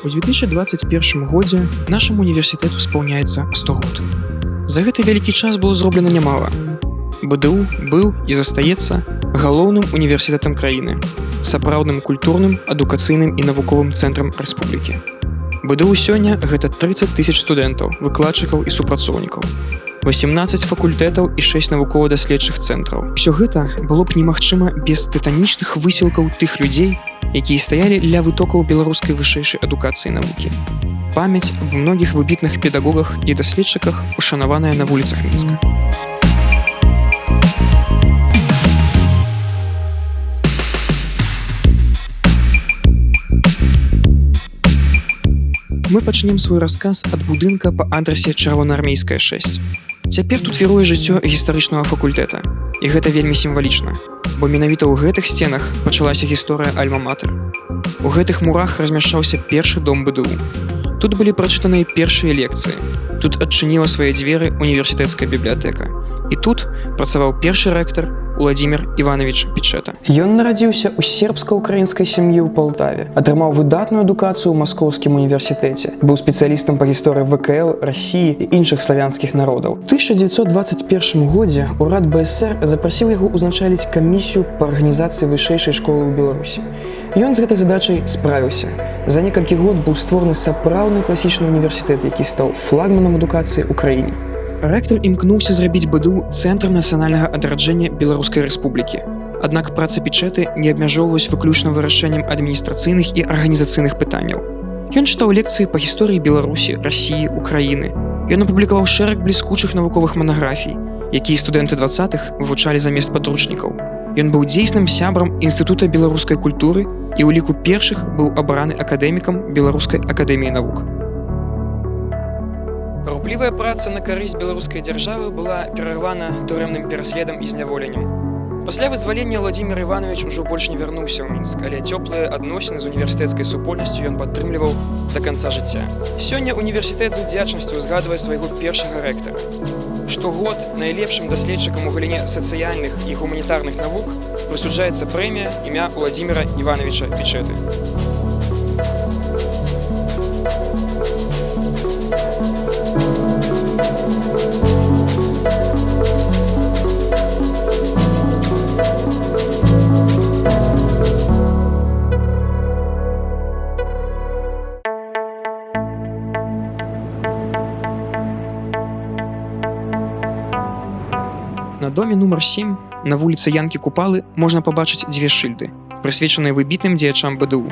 У 2021 годзе нашаму універсітэту спаўняецца 100 год. За гэты вялікі час было зроблена нямала. БДУ быў і застаецца галоўным універсітэтам краіны, сапраўдным культурным, адукацыйным і навуковым цэнтрам рэспублікі. БДУ сёння гэта 30 000 студэнтаў, выкладчыкаў і супрацоўнікаў, 18 факультэтаў і 6 навукова-даследчых цэнтраў. Усё гэта было б немагчыма без тытанічных высілкаў тых людзей, якія стаялі ля вытокаў беларускай вышэйшай адукацыі і навукі. Памяць аб многіх выбітных педагогах і даследчыках ушанаваная на вуліцах Мінска. Мы пачнем свой расказ ад будынка па адрасе Чырвонаармейская 6. Цяпер тут віруе жыццё гістарычнага факультэта. І гэта вельмі сімвалічна, бо менавіта ў гэтых сценах пачалася гісторыя Альма-Матэр. У гэтых мурах размяшчаўся першы дом БДУ. Тут былі прачытаныя першыя лекцыі. Тут адчыніла свае дзверы універсітэцкая бібліятэка. І тут працаваў першы рэктар Уладзімір Іванович Пічэта. Ён нарадзіўся ў сербска-украінскай сям'і ў Палтаве, атрымаў выдатную адукацыю ў Маскоўскім універсітэце, быў спецыялістам па гісторыі ВКЛ, Расіі і іншых славянскіх народаў. У 1921 годзе ўрад БСР запрасіў яго ўзначаліць камісію па арганізацыі вышэйшай школы ў Беларусі. Ён з гэтай задачай справіўся. За некалькі год быў створаны сапраўдны класічны універсітэт, які стаў флагманам адукацыі ў краіне. Рэктар імкнуўся зрабіць БДУ цэнтрам нацыянальнага адраджэння Беларускай Рэспублікі. Аднак працы Пічэты не абмяжоўваюць выключна вырашэннем адміністрацыйных і арганізацыйных пытанняў. Ён чытаў лекцыі па гісторыі Беларусі, Расіі, Украіны. Ён апублікаваў шэраг бліскучых навуковых манаграфій, якія студэнты 20-х вывучалі замест падручнікаў. Ён быў дзейсным сябрам Інстытута беларускай культуры і ў ліку першых быў абраны акадэмікам Беларускай акадэміі навук. Руплівая праца на карысць беларускай дзяржавы была перарвана турэмным пераследам і зняволеннем. Пасля вызвалення Уладзімір Іванович ужо больш не вярнуўся ў Мінск, але цёплыя адносіны з універсітэцкай супольнасцю ён падтрымліваў да канца жыцця. Сёння універсітэт з удзячнасцю згадвае свайго першага рэктара. Штогод найлепшым даследчыкам у галіне сацыяльных і гуманітарных навук прысуджаецца прэмія імя Уладзіміра Івановича Пічэты. На доме нумар 7 на вуліцы Янкі Купалы можна пабачыць дзве шыльды, прысвечаныя выбітным дзеячам БДУ.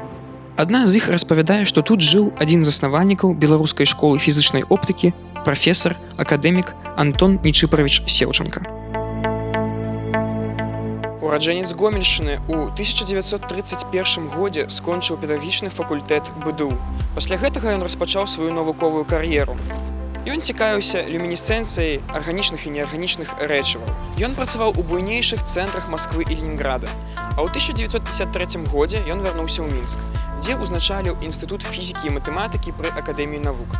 Адна з іх распавядае, што тут жыў адзін з заснавальнікаў беларускай школы фізычнай оптыкі, прафесар, акадэмік Антон Нечыпаравіч Сеўчанка. Ураджэнец Гомельшчыны ў 1931 годзе скончыў педагагічны факультэт БДУ. Пасля гэтага ён распачаў сваю навуковую кар'еру. Ён цікавіўся люмінесцэнцыяй арганічных і неарганічных рэчываў. Ён працаваў у буйнейшых цэнтрах Масквы і Ленінграда. А ў 1953 годзе ён вярнуўся ў Мінск, дзе ўзначаліў Інстытут фізікі і матэматыкі пры Акадэміі навук.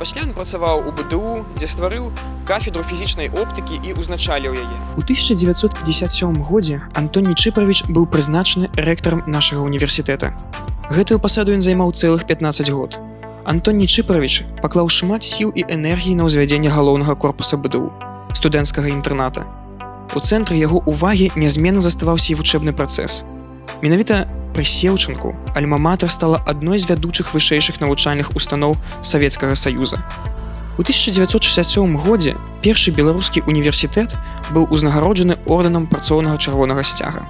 Пасля ён працаваў у БДУ, дзе стварыў кафедру фізічнай оптыкі і ўзначаліў яе. У 1957 годзе Антон Нечыпаравіч быў прызначаны рэктарам нашага універсітэта. Гэтую пасаду ён займаў цэлых 15 год. Антон Нечыпаравіч паклаў шмат сіл і энергіі на ўзвядзенне галоўнага корпуса БДУ, студэнцкага інтэрната. У цэнтры яго ўвагі нязменна заставаўся і вучэбны працэс. Менавіта пры Сеўчанку Альма-Матэр стала адной з вядучых вышэйшых навучальных устаноў Савецкага Саюза. У 1967 годзе першы беларускі універсітэт быў узнагароджаны ордэнам працоўнага чырвонага сцяга.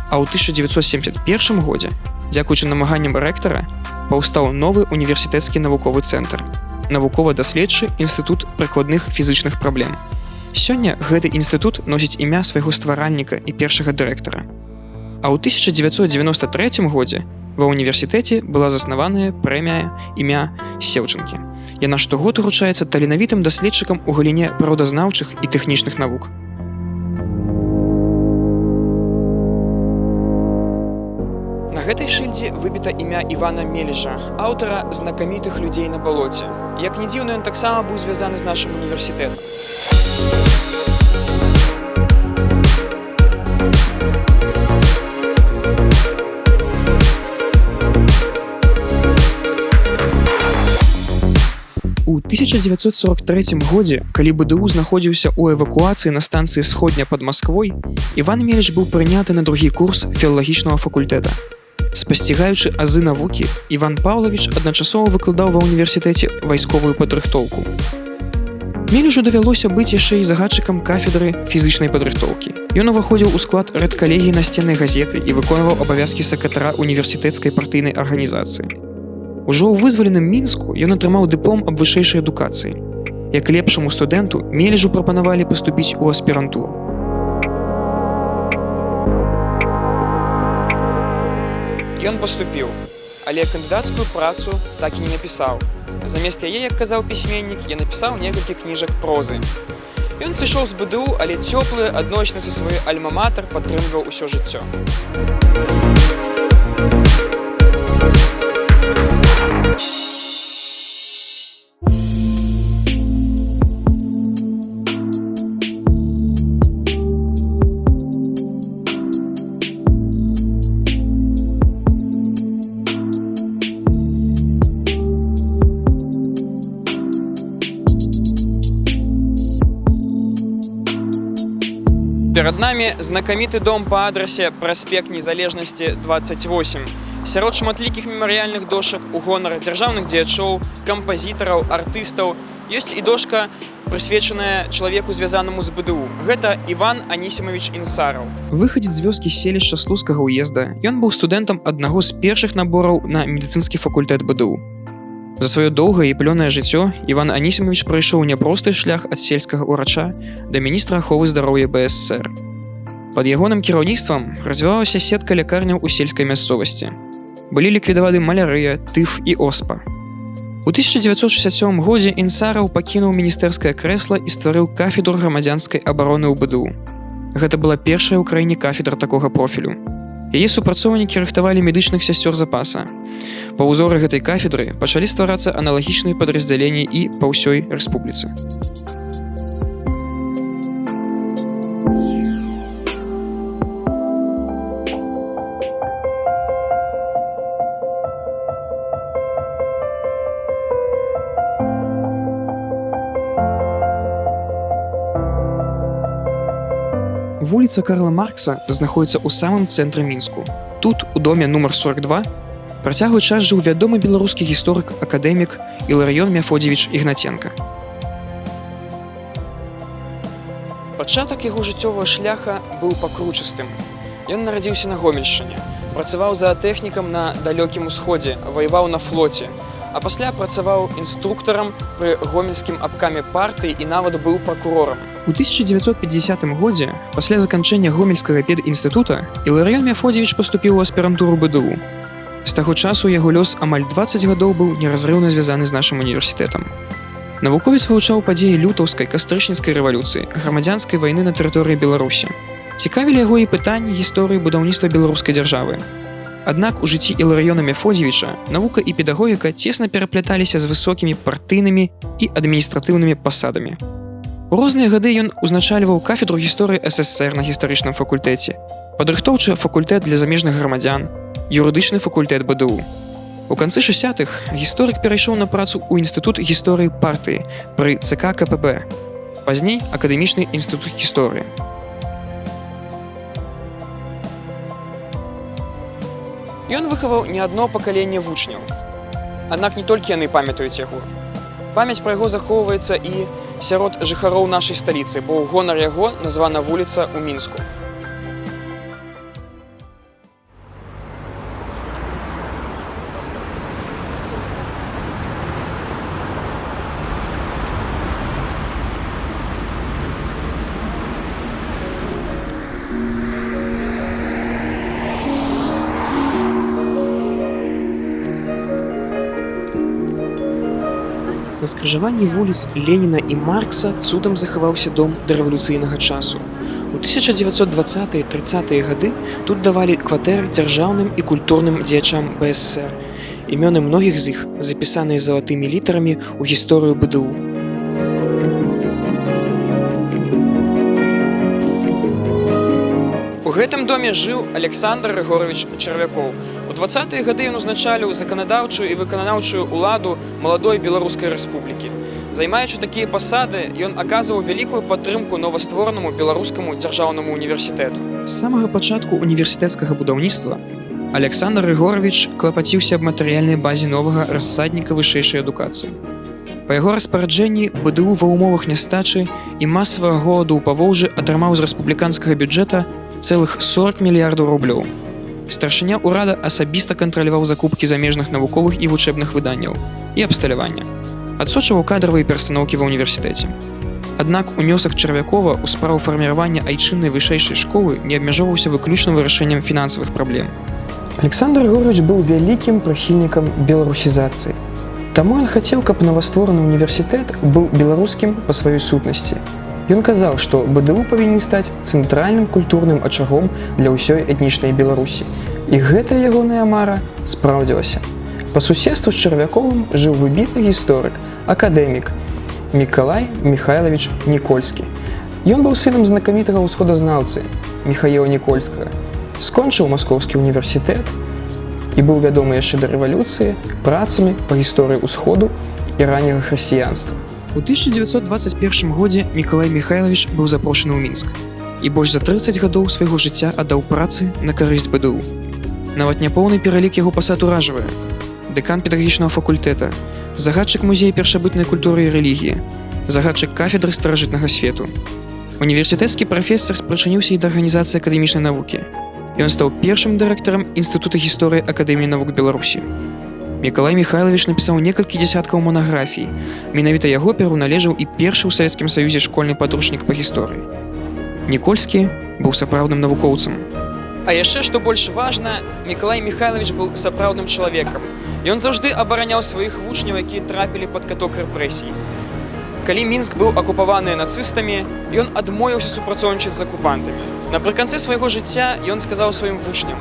А ў 1971 годзе, дзякуючы намаганням рэктара, паўстаў новы універсітэцкі навуковы цэнтр, навукова-даследчы інстытут прыкладных фізычных праблем. Сёння гэты інстытут носіць імя свайго стваральніка і першага дырэктара. А ў 1993 годзе ва ўніверсітэце была заснаваная прэмія імя Сеўчанкі. Яна штогод уручаецца таленавітым даследчыкам у галіне прыродазнаўчых і тэхнічных навук. На гэтай шыльдзе выбіта імя Івана Мележа, аўтара знакамітых людзей на балоце. Як не дзіўна, ён таксама быў звязаны з нашым універсітэтам. 1943 годзе, калі БДУ знаходзіўся ў эвакуацыі на станцыі Сходня пад Масквой, Іван Меліч быў прыняты на другі курс філалагічнага факультэта. Спасцігаючы азы навукі, Іван Паўлавіч адначасова выкладаў ва ўніверсітэце вайсковую падрыхтоўку. Мелічу давялося быць яшчэ і загадчыкам кафедры фізычнай падрыхтоўкі. Ён уваходзіў у склад рэдкалегіі насценнай газеты і выконваў абавязкі сакратара універсітэцкай партыйнай арганізацыі. Ужо ў вызваленым Мінску ён атрымаў дыплом аб вышэйшай адукацыі. Як лепшаму студэнту Мелічу прапанавалі паступіць у аспірантуру. Ён паступіў, але кандыдацкую працу так і не напісаў. Замест яе, як казаў пісьменнік, я напісаў некалькі кніжак прозы. Ён сышоў з БДУ, але цёплыя адносіны са сваёй альма-матэр падтрымліваў усё жыццё. Перад намі знакаміты дом па адрасе праспект Незалежнасці 28. Сярод шматлікіх мемарыяльных дошак у гонар дзяржаўных дзеячоў, кампазітараў, артыстаў ёсць і дошка, прысвечаная чалавеку, звязанаму з БДУ. Гэта Іван Анісімавіч Інсараў. Выхадзец з вёскі селішча Слуцкага ўезда, ён быў студэнтам аднаго з першых набораў на медыцынскі факультэт БДУ. За сваё доўгае і плёнае жыццё Іван Анісімавіч прайшоў няпросты шлях ад сельскага ўрача да міністра аховы здароўя БССР. Пад ягоным кіраўніцтвам развівалася сетка лякарняў у сельскай мясцовасці. Былі ліквідаваны малярыя, тыф і оспа. У 1967 годзе Інсараў пакінуў міністэрскае крэсла і стварыў кафедру грамадзянскай абароны ў БДУ. Гэта была першая ў краіне кафедра такога профілю. Яе супрацоўнікі рыхтавалі медычных сясцёр запаса. Па ўзоры гэтай кафедры пачалі стварацца аналагічныя падраздзяленні і па ўсёй рэспубліцы. Вуліца Карла Маркса знаходзіцца ў самым цэнтры Мінску. Тут, у доме нумар 42, працяглы час жыў вядомы беларускі гісторык, акадэмік Іларыён Мяфодзевіч Ігнаценка. Пачатак яго жыццёвага шляха быў пакручастым. Ён нарадзіўся на Гомельшчыне, працаваў заатэхнікам на далёкім усходзе, ваяваў на флоце, а пасля працаваў інструктарам пры гомельскім абкаме партыі і нават быў пракурорам. У 1950 годзе, пасля заканчэння гомельскага педінстытута, Іларыён Мяфодзевіч паступіў у аспірантуру БДУ. З таго часу яго лёс амаль 20 гадоў быў неразрыўна звязаны з нашым універсітэтам. Навуковец вывучаў падзеі лютаўскай, кастрычніцкай рэвалюцыі, грамадзянскай вайны на тэрыторыі Беларусі. Цікавілі яго і пытанні гісторыі будаўніцтва беларускай дзяржавы. Аднак у жыцці Іларыёна Мяфодзевіча навука і педагогіка цесна перапляталіся з высокімі партыйнымі і адміністратыўнымі пасадамі. У розныя гады ён узначальваў кафедру гісторыі СССР на гістарычным факультэце, падрыхтоўчы факультэт для замежных грамадзян, юрыдычны факультэт БДУ. У канцы 60-х гісторык перайшоў на працу ў інстытут гісторыі партыі пры ЦК КПБ, пазней акадэмічны інстытут гісторыі. Ён выхаваў не адно пакаленне вучняў. Аднак не толькі яны памятаюць яго. Памяць пра яго захоўваецца і сярод жыхароў нашай сталіцы, бо ў гонар яго названа вуліца ў Мінску. На скрыжаванні вуліц Леніна і Маркса цудам захаваўся дом дарэвалюцыйнага часу. У 1920-30-е гады тут давалі кватэры дзяржаўным і культурным дзеячам БССР. Імёны многіх з іх запісаныя залатымі літарамі ў гісторыю БДУ. У гэтым доме жыў Александр Рыгорович Чарвякоў. У 20-е гады ён узначаліў заканадаўчую і выканаўчую ўладу маладой Беларускай рэспублікі. Займаючы такія пасады, ён аказваў вялікую падтрымку новастворанаму беларускаму дзяржаўнаму універсітэту. З самага пачатку універсітэцкага будаўніцтва Александр Рыгорович клапаціўся аб матэрыяльнай базе новага рассадніка вышэйшай адукацыі. Па яго распараджэнні БДУ ва ўмовах нястачы і масавага голаду ў Паволжы атрымаў з рэспубліканскага бюджэта цэлых 40 мільярдаў рублёў. Старшыня ўрада асабіста кантраляваў закупкі замежных навуковых і вучэбных выданняў і абсталявання. Адсочваў кадравыя перастаноўкі ва ўніверсітэце. Аднак унёсак Чарвякова ў справу фарміравання айчыннай вышэйшай школы не абмяжоўваўся выключна вырашэннем фінансавых праблем. Александр Григорьевич быў вялікім прыхільнікам беларусізацыі. Таму ён хацеў, каб новаствораны універсітэт быў беларускім па сваёй сутнасці. Ён казаў, што БДУ павінен стаць цэнтральным культурным ачагом для ўсёй этнічнай Беларусі. І гэтая ягоная мара спраўдзілася. Па суседству з Чарвяковым жыў выбітны гісторык, акадэмік Мікалай Міхайлавіч Нікольскі. Ён быў сынам знакамітага ўсходазнаўцы Міхаіла Нікольскага. Скончыў Маскоўскі універсітэт і быў вядомы яшчэ да рэвалюцыі працамі па гісторыі ўсходу і ранняга хрысціянства. У 1921 годзе Мікалай Міхайлавіч быў запрошаны ў Мінск і больш за 30 гадоў свайго жыцця аддаў працы на карысць БДУ. Нават няпоўны пералік яго пасад уражвае: дэкан педагагічнага факультэта, загадчык музея першабытнай культуры і рэлігіі, загадчык кафедры старажытнага свету. Універсітэцкі прафесар спрычыніўся і да арганізацыі акадэмічнай навукі. Ён стаў першым дырэктарам Інстытута гісторыі Акадэміі навук Беларусі. Мікалай Міхайлавіч напісаў некалькі дзясяткаў монаграфій. Менавіта яго перу належаў і першы ў Савецкім Саюзе школьны падручнік па гісторыі. Нікольскі быў сапраўдным навукоўцам. А яшчэ, што больш важна, Мікалай Міхайлавіч быў сапраўдным чалавекам. Ён заўжды абараняў сваіх вучняў, якія трапілі пад каток рэпрэсій. Калі Мінск быў акупаваны нацыстамі, ён адмовіўся супрацоўнічаць з акупантамі. Напрыканцы свайго жыцця ён сказаў сваім вучням: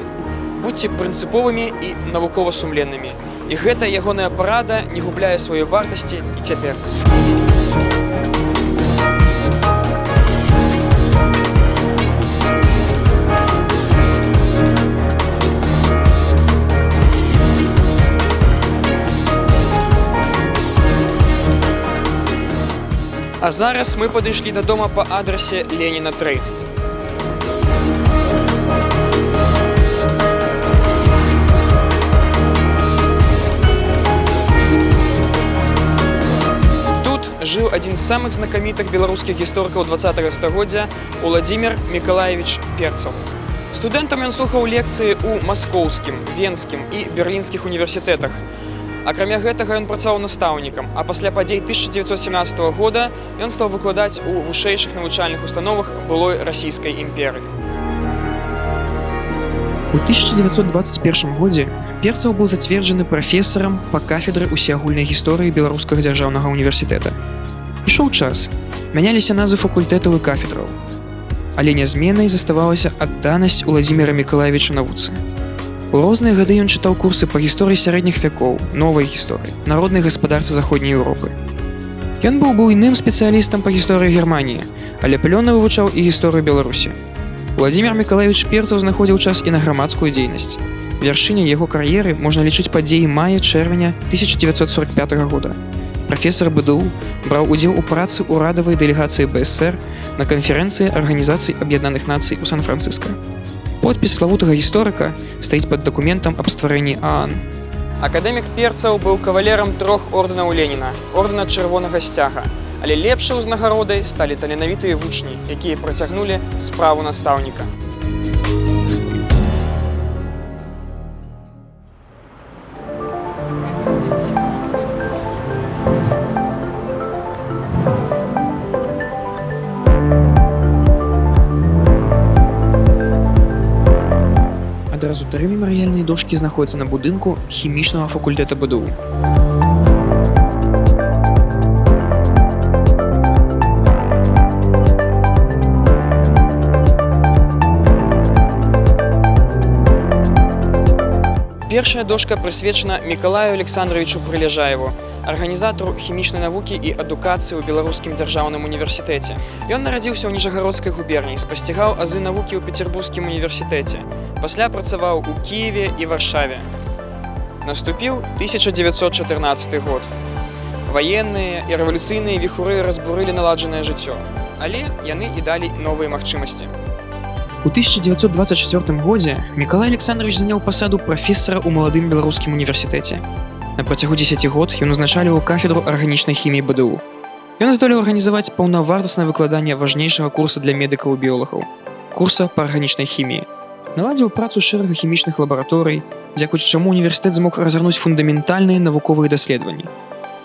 «Будьце прынцыповымі і навукова сумленнымі». І гэтая ягоная парада не губляе сваёй вартасці і цяпер. А зараз мы падышлі да дома па адрасе Леніна 3. Тут жыў адзін з самых знакамітых беларускіх гісторыкаў 20-го стагоддзя Уладзімір Мікалаевіч Перцаў. Студэнтам ён слухаў лекцыі ў маскоўскім, венскім і берлінскіх універсітэтах. Акрамя гэтага ён працаваў настаўнікам, а пасля падзей 1917 года ён стаў выкладаць у вышэйшых навучальных установах былой расійскай імперыі. У 1921 годзе Перцаў быў зацверджаны прафесарам па кафедры усеагульнай гісторыі Беларускага дзяржаўнага універсітэта. Ішоў час, мяняліся назвы факультэтаў і кафедраў, але нязменнай заставалася адданасць Уладзіміра Мікалаевіча навуцы. У розныя гады ён чытаў курсы па гісторыі сярэдніх вякоў, новай гісторыі, народнай гаспадарцы заходняй Еўропы. Ён быў буйным спецыялістам па гісторыі Германіі, але плённа вывучаў і гісторыю Беларусі. Уладзімір Мікалаевіч Перцаў знаходзіў час і на грамадскую дзейнасць. Вяршыняй яго кар'еры можна лічыць падзеі мая-чэрвеня 1945 года. Прафесар БДУ браў удзел у працы ўрадавай дэлегацыі БСР на канферэнцыі Арганізацыі Аб'яднаных Нацый у Сан-Францыска. Подпіс славутага гісторыка стаіць пад дакументам аб стварэнні ААН. Акадэмік Перцаў быў кавалерам 3 ордэнаў Леніна, ордэна Чырвонага Сцяга, але лепшай узнагародай сталі таленавітыя вучні, якія працягнулі справу настаўніка. Адразу 3 мемарыяльныя дошкі знаходзяцца на будынку хімічнага факультэта БДУ. Першая дошка прысвечана Мікалаю Александровичу Прыляжаеву, арганізатару хімічнай навукі і адукацыі ў Беларускім дзяржаўным універсітэце. Ён нарадзіўся ў Ніжагародскай губерніі, спасцігаў азы навукі ў Пецярбургскім універсітэце. Пасля працаваў у Кіеве і Варшаве. Наступіў 1914 год. Ваенныя і рэвалюцыйныя віхуры разбурылі наладжанае жыццё, але яны і далі новыя магчымасці. У 1924 годзе Мікалай Александрович заняў пасаду прафесара ў маладым беларускім універсітэце. На працягу 10 год ён узначаліваў кафедру арганічнай хіміі БДУ. Ён здолеў арганізаваць паўнавартаснае выкладанне важнейшага курса для медыкаў і біолагаў – курса па арганічнай хіміі. Наладзіў працу шэрага хімічных лабараторый, дзякуючы чаму універсітэт змог разгарнуць фундаментальныя навуковыя даследаванні.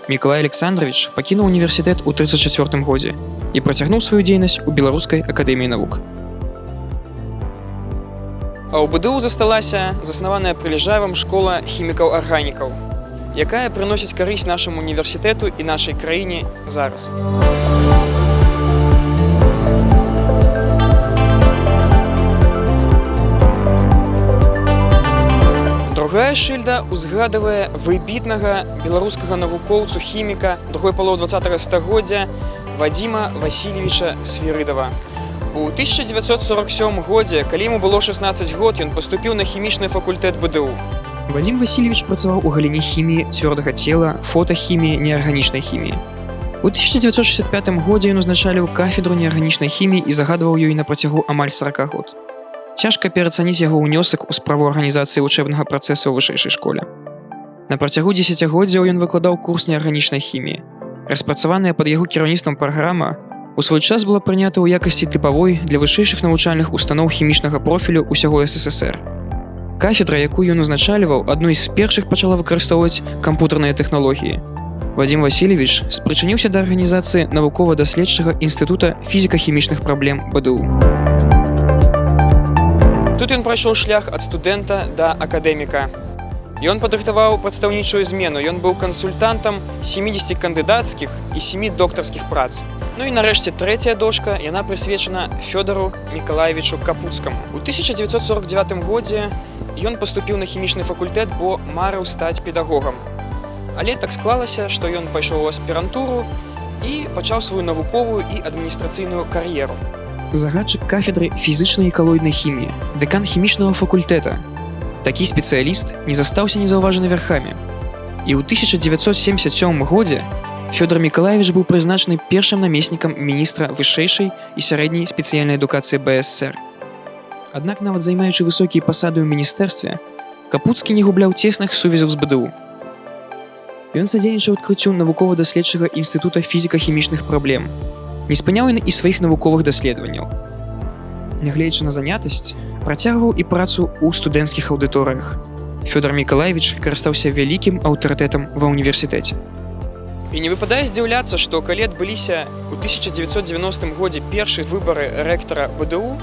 Мікалай Александрович пакінуў універсітэт у 1934 годзе і працягнуў сваю дзейнасць у Беларускай акадэміі навук. А ў БДУ засталася заснаваная Прылежаевым школа хімікаў-арганікаў, якая прыносіць карысць нашаму універсітэту і нашай краіне зараз. Другая шыльда узгадывае выбітнага беларускага навукоўцу хіміка другой паловы 20-го стагоддзя Вадзіма Васильевича Свірыдава. У 1947 годзе, калі яму было 16 год, ён паступіў на хімічны факультэт БДУ. Вадзім Васильевич працаваў у галіне хіміі цвёрдага цела, фотахіміі, неарганічнай хіміі. У 1965 годзе ён узначаліў кафедру неарганічнай хіміі і загадваў ёй на працягу амаль 40 год. Цяжка пераацаніць яго ўнёсак у справу арганізацыі вучэбнага працэсу ў вышэйшай школе. На працягу дзесяцігоддзяў ён выкладаў курс неарганічнай хіміі. Распрацаваная пад яго кіраўніцтвам праграма у свой час была прынята ў якасці тыпавой для вышэйшых навучальных устаноў хімічнага профілю ўсяго СССР. Кафедра, якую ён узначаліваў, адной з першых пачала выкарыстоўваць кампутарныя тэхналогіі. Вадзім Васильевич спрычыніўся да арганізацыі навукова-даследчага інстытута фізіка-хімічных праблем БДУ. Тут ён прайшоў шлях ад студэнта да акадэміка. Ён падрыхтаваў прадстаўнічую змену, ён быў кансультантам 70 кандыдацкіх і 7 доктарскіх прац. Ну і нарэшце трэцяя дошка, яна прысвечана Фёдору Мікалаевічу Капуцкаму. У 1949 годзе ён паступіў на хімічны факультэт, бо марыў стаць педагогам. Але так склалася, што ён пайшоў у аспірантуру і пачаў сваю навуковую і адміністрацыйную кар'еру. Загадчык кафедры фізычнай і калоіднай хіміі, дэкан хімічнага факультэта. Такі спецыяліст не застаўся незаўважаны вярхамі. І ў 1977 годзе Фёдор Мікалаевич быў прызначаны першым намеснікам міністра вышэйшай і сярэдняй спецыяльнай адукацыі БСР. Аднак нават займаючы высокія пасады ў міністэрстве, Капуцкі не губляў цесных сувязяў з БДУ. Ён садзейнічаў адкрыццю навукова-даследчага інстытута фізіка-хімічных праблем, не спыняў і сваіх навуковых даследаванняў. Нягледзячы на занятасць, працягваў і працу ў студэнцкіх аўдыторыях. Фёдор Мікалаевич карыстаўся вялікім аўтарытэтам ва ўніверсітэце. І не выпадае здзіўляцца, што калі адбыліся ў 1990 годзе першыя выбары рэктара БДУ,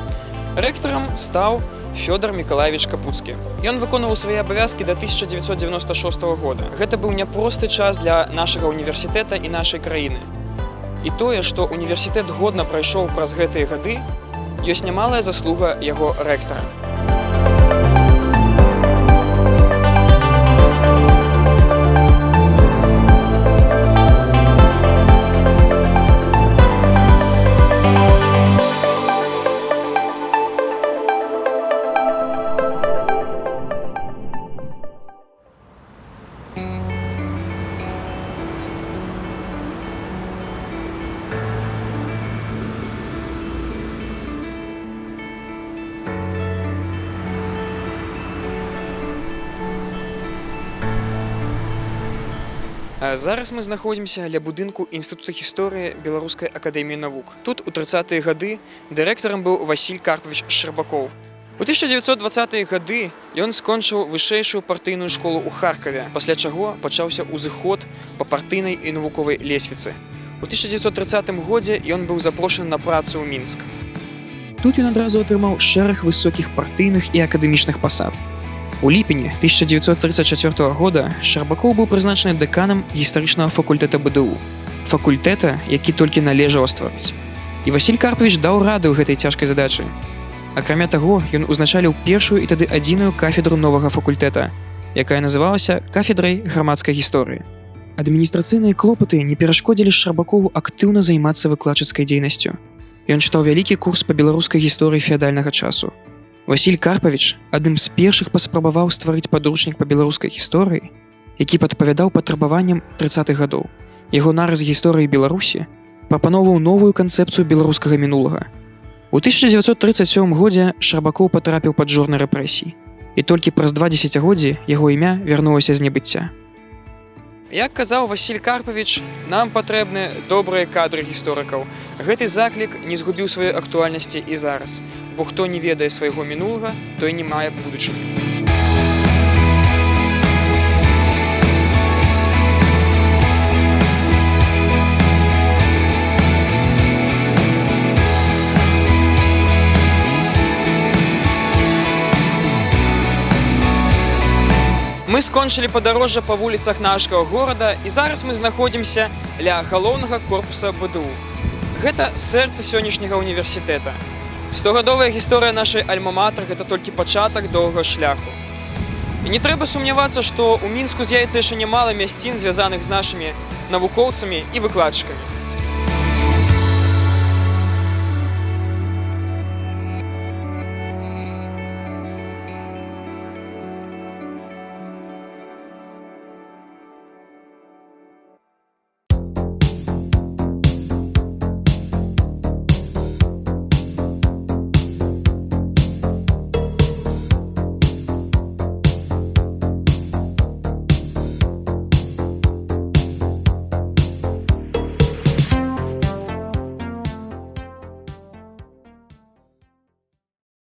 рэктарам стаў Фёдор Мікалаевич Капуцкі. Ён выконваў свае абавязкі да 1996 года. Гэта быў няпросты час для нашага універсітэта і нашай краіны. І тое, што універсітэт годна прайшоў праз гэтыя гады, ёсць нямалая заслуга яго рэктара. Зараз мы знаходзімся ля будынку Інстытута гісторыі Беларускай акадэміі навук. Тут у 30-е гады дырэктарам быў Васіль Карпавіч Шчарбакоў. У 1920-е гады ён скончыў вышэйшую партыйную школу ў Харкаве, пасля чаго пачаўся ўзыход па партыйнай і навуковай лесвіцы. У 1930 годзе ён быў запрошаны на працу ў Мінск. Тут ён адразу атрымаў шэраг высокіх партыйных і акадэмічных пасад. У ліпені 1934 года Шчарбакоў быў прызначаны дэканам гістарычнага факультэта БДУ, факультэта, які толькі належаў стварыць. І Васіль Карпавіч даў рады ў гэтай цяжкай задачы. Акрамя таго, ён узначаліў першую і тады адзіную кафедру новага факультэта, якая называлася кафедрай грамадскай гісторыі. Адміністрацыйныя клопаты не перашкодзілі Шчарбакову актыўна займацца выкладчыцкай дзейнасцю. Ён чытаў вялікі курс па беларускай гісторыі феадальнага часу. Васіль Карпавіч адным з першых паспрабаваў стварыць падручнік па беларускай гісторыі, які падпавядаў патрабаванням 30-х гадоў. Яго нарыс гісторыі Беларусі прапаноўваў новую канцэпцыю беларускага мінулага. У 1937 годзе Шчарбакоў патрапіў пад жорны рэпрэсій, і толькі праз 2 дзесяцігоддзі яго імя вярнулася з небыцця. Як казаў Васіль Карпавіч, нам патрэбны добрыя кадры гісторыкаў. Гэты заклік не згубіў сваёй актуальнасці і зараз, бо хто не ведае свайго мінулага, той не мае будучыні. Мы скончылі падарожжа па вуліцах нашага горада, і зараз мы знаходзімся ля галоўнага корпуса БДУ. Гэта сэрца сённяшняга універсітэта. 100гадовая гісторыя нашай альма-матэр – гэта толькі пачатак доўгага шляху. І не трэба сумнявацца, што ў Мінску з'явіцца яшчэ нямала мясцін, звязаных з нашымі навукоўцамі і выкладчыкамі.